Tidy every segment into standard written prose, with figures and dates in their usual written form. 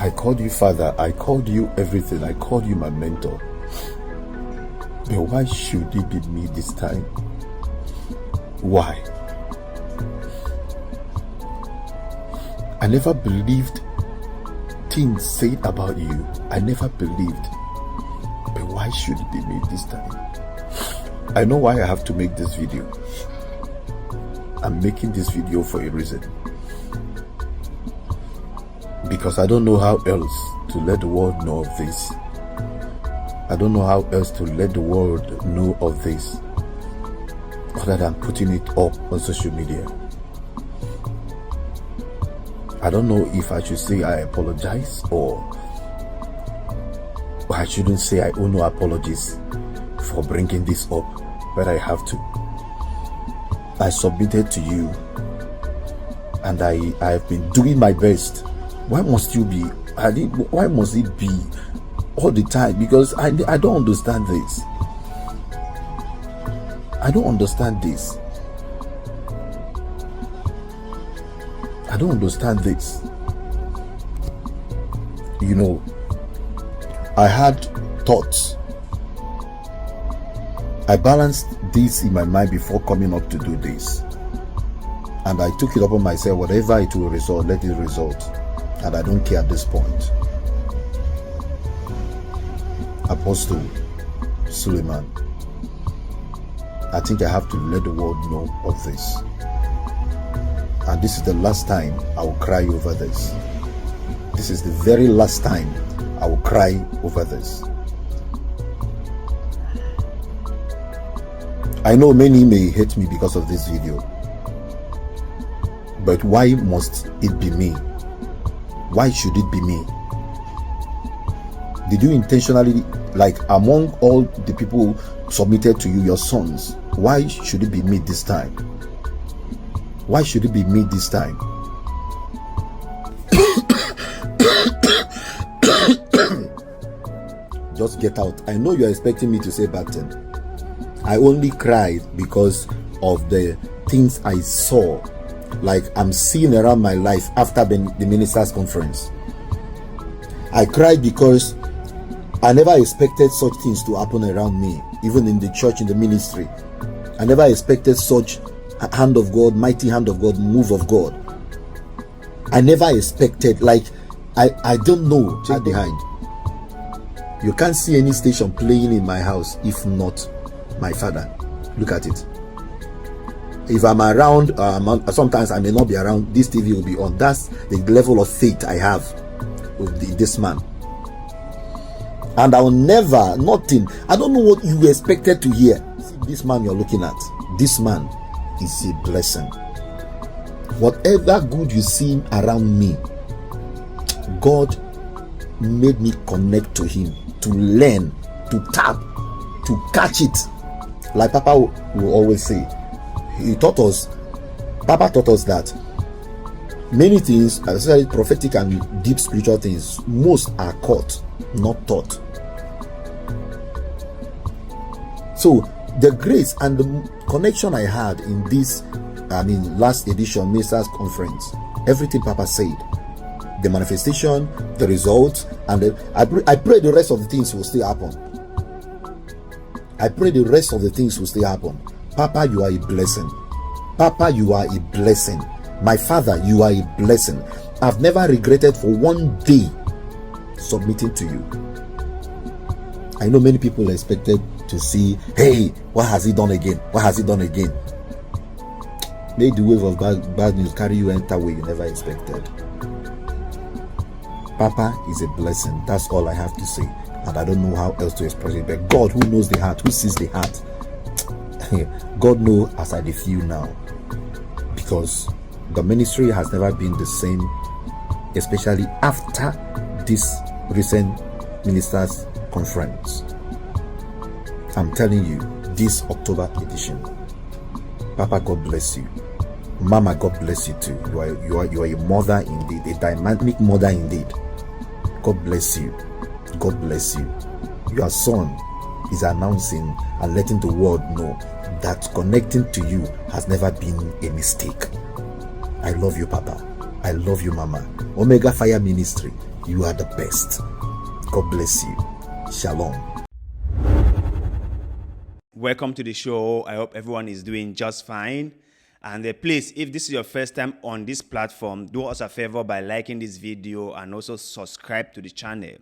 I called you father, I called you everything, I called you my mentor. But why should it be me this time? Why? I never believed things said about you. I never believed. But why should it be me this time? I know why I have to make this video. I'm making this video for a reason. Because I don't know how else to let the world know of this. I don't know how else to let the world know of this other than putting it up on social media. I don't know if I should say I apologize or I shouldn't say I owe no apologies for bringing this up, but I have to. I submitted to you and I have been doing my best. Why must you be? Why must it be all the time? Because I don't understand this. I don't understand this. I don't understand this. You know, I had thoughts. I balanced this in my mind before coming up to do this. And I took it upon myself, whatever it will result, let it result. And I don't care at this point. Apostle Suleiman, I think I have to let the world know of this. And this is the last time I will cry over this. This is the very last time I will cry over this. I know many may hate me because of this video. But why must it be me? Why should it be me? Did you intentionally, like among all the people who submitted to you, your sons, why should it be me this time? Why should it be me this time? Just get out. I know you're expecting me to say bad thing. I only cried because of the things I saw, like I'm seeing around my life after the ministers' conference. I cried because I never expected such things to happen around me, even in the church, in the ministry. I never expected such hand of God, mighty hand of God, move of God. I never expected, like, I don't know. Check behind. You can't see any station playing in my house if not my father. Look at it. If I'm around, sometimes I may not be around, this TV will be on. That's the level of faith I have with this man. And I will never, nothing. I don't know what you expected to hear. See, this man you're looking at, this man is a blessing. Whatever good you see around me, God made me connect to him, to learn, to tap, to catch it. Like Papa will always say, Papa taught us that many things, especially prophetic and deep spiritual things, most are caught, not taught. So the grace and the connection I had in this, last edition ministers conference, everything Papa said, the manifestation, the results, and I pray the rest of the things will still happen. I pray the rest of the things will still happen. Papa, you are a blessing. Papa, you are a blessing. My father, you are a blessing. I've never regretted for one day submitting to you. I know many people expected to see, hey, what has he done again? What has he done again? May the wave of bad news carry you enter where you never expected. Papa is a blessing. That's all I have to say. And I don't know how else to express it. But God, who knows the heart, who sees the heart, God knows as I feel now. Because the ministry has never been the same, especially after this recent ministers' conference. I'm telling you, this October edition, Papa, God bless you. Mama, God bless you too. You are a mother indeed, a dynamic mother indeed. God bless you. God bless you. Your son is announcing and letting the world know that connecting to you has never been a mistake. I love you, Papa. I love you, Mama. Omega Fire Ministry, You are the best. God bless you. Shalom. Welcome to the show. I hope everyone is doing just fine. And please, if this is your first time on this platform, do us a favor by liking this video and also subscribe to the channel.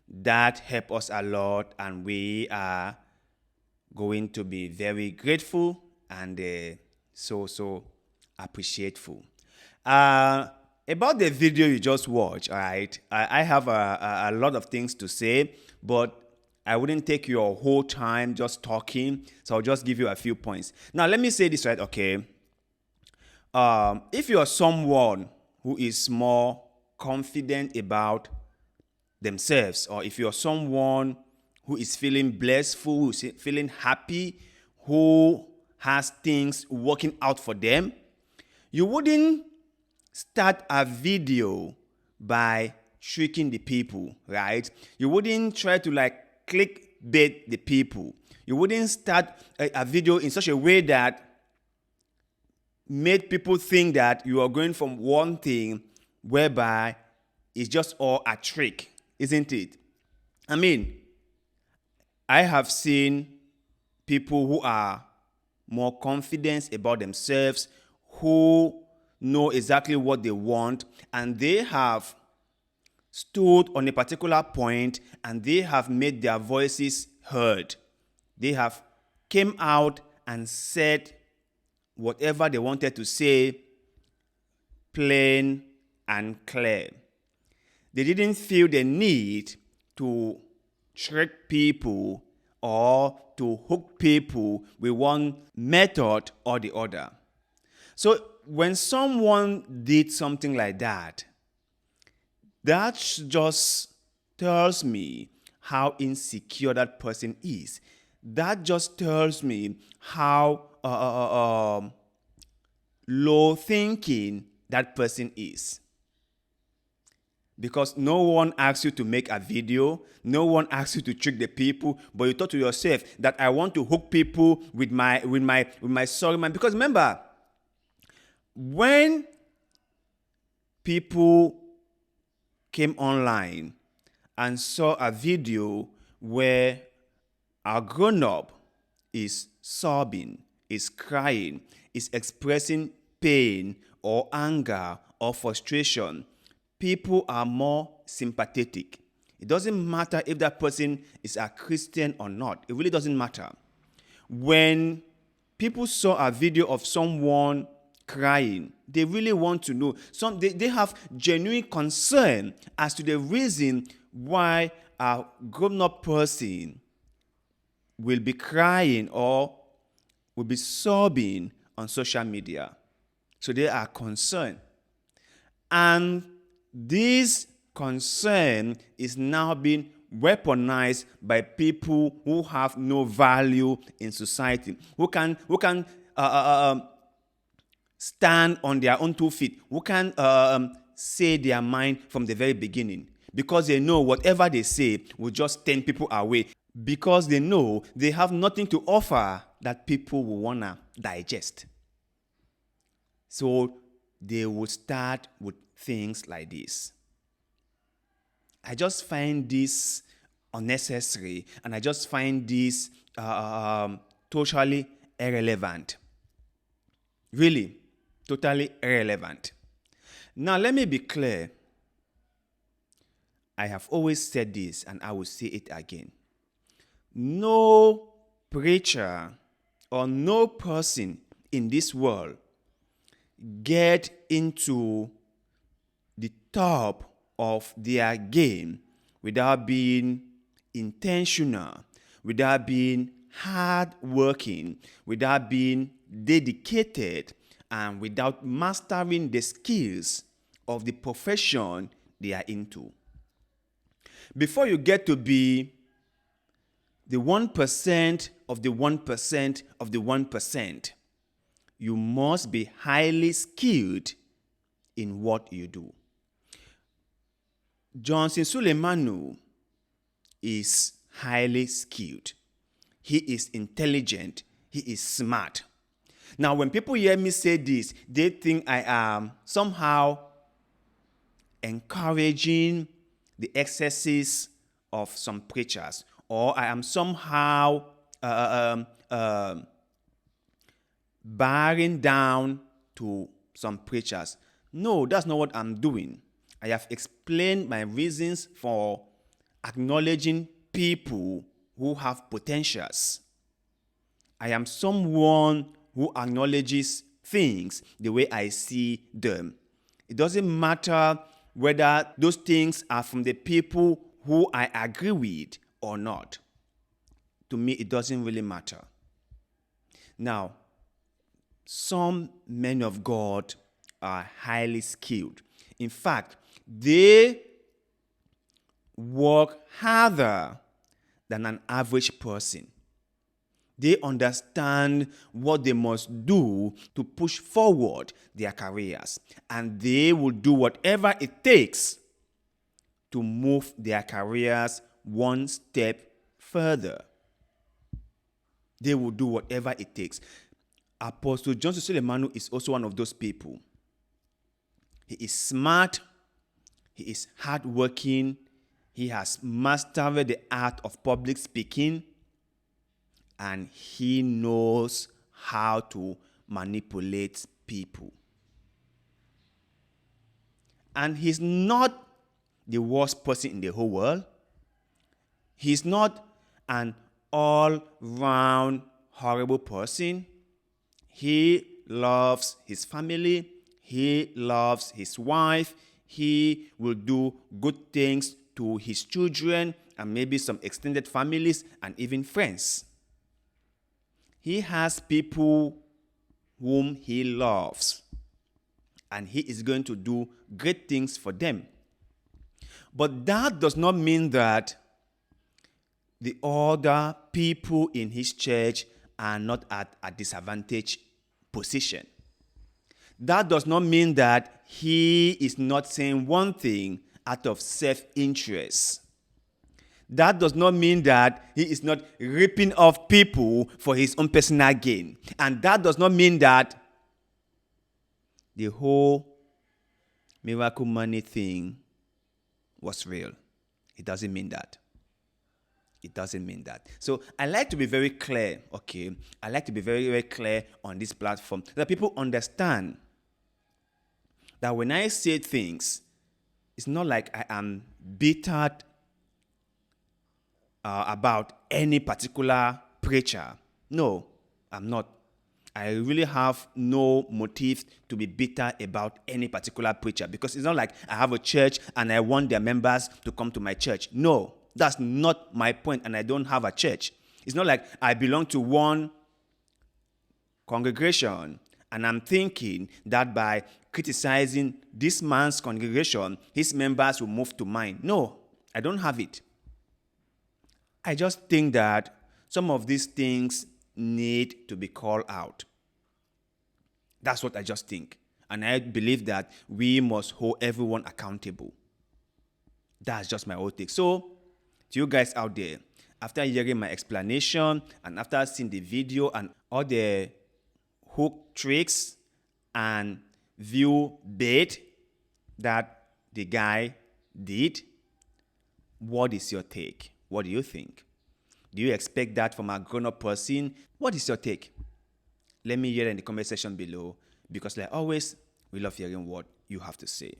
That helps us a lot, and we are going to be very grateful and so appreciateful. About the video you just watched, all right, I have a lot of things to say, but I wouldn't take your whole time just talking, so I'll just give you a few points. Now, let me say this right, okay? If you're someone who is more confident about themselves, or if you're someone who is feeling blissful, who's feeling happy, who has things working out for them, you wouldn't start a video by tricking the people, right? You wouldn't try to clickbait the people. You wouldn't start a video in such a way that made people think that you are going from one thing whereby it's just all a trick, isn't it? I mean, I have seen people who are more confident about themselves, who know exactly what they want, and they have stood on a particular point and they have made their voices heard. They have came out and said whatever they wanted to say, plain and clear. They didn't feel the need to trick people or to hook people with one method or the other. So when someone did something like that, that just tells me how insecure that person is. That just tells me how low thinking that person is. Because no one asks you to make a video, no one asks you to trick the people, but you thought to yourself that I want to hook people with my story. Because remember, when people came online and saw a video where a grown-up is sobbing, is crying, is expressing pain or anger or frustration, people are more sympathetic. It doesn't matter if that person is a Christian or not. It really doesn't matter. When people saw a video of someone crying, they really want to know. They have genuine concern as to the reason why a grown-up person will be crying or will be sobbing on social media. So they are concerned. And this concern is now being weaponized by people who have no value in society, who can stand on their own 2 feet, who can say their mind from the very beginning, because they know whatever they say will just turn people away, because they know they have nothing to offer that people will want to digest. So they will start with things like this. I just find this unnecessary, and I just find this totally irrelevant. Really, totally irrelevant. Now, let me be clear. I have always said this, and I will say it again. No preacher or no person in this world get into the top of their game without being intentional, without being hardworking, without being dedicated, and without mastering the skills of the profession they are into. Before you get to be the 1% of the 1% of the 1%, you must be highly skilled in what you do. Johnson Suleimanu is highly skilled. He is intelligent. He is smart. Now, when people hear me say this, they think I am somehow encouraging the excesses of some preachers, or I am somehow bowing down to some preachers. No, that's not what I'm doing. I have explained my reasons for acknowledging people who have potentials. I am someone who acknowledges things the way I see them. It doesn't matter whether those things are from the people who I agree with or not. To me, it doesn't really matter. Now, some men of God are highly skilled. In fact, they work harder than an average person. They understand what they must do to push forward their careers, and they will do whatever it takes to move their careers one step further. They will do whatever it takes. Apostle John Sulemanu is also one of those people. He is smart, he is hardworking, he has mastered the art of public speaking, and he knows how to manipulate people. And he's not the worst person in the whole world. He's not an all-round horrible person. He loves his family. He loves his wife. He will do good things to his children and maybe some extended families and even friends. He has people whom he loves, and he is going to do great things for them. But that does not mean that the other people in his church are not at a disadvantaged position. That does not mean that he is not saying one thing out of self-interest. That does not mean that he is not ripping off people for his own personal gain. And that does not mean that the whole miracle money thing was real. It doesn't mean that. It doesn't mean that. So I like to be very clear, okay? I like to be very, very clear on this platform so that people understand that when I say things, it's not like I am bitter about any particular preacher. No, I'm not. I really have no motive to be bitter about any particular preacher, because it's not like I have a church and I want their members to come to my church. No, that's not my point, and I don't have a church. It's not like I belong to one congregation and I'm thinking that by criticizing this man's congregation, his members will move to mine. No, I don't have it. I just think that some of these things need to be called out. That's what I just think. And I believe that we must hold everyone accountable. That's just my whole take. So, to you guys out there, after hearing my explanation and after seeing the video and all the hook tricks and view bait that the guy did, what is your take? What do you think? Do you expect that from a grown-up person? What is your take? Let me hear it in the comment section below, because like always, we love hearing what you have to say.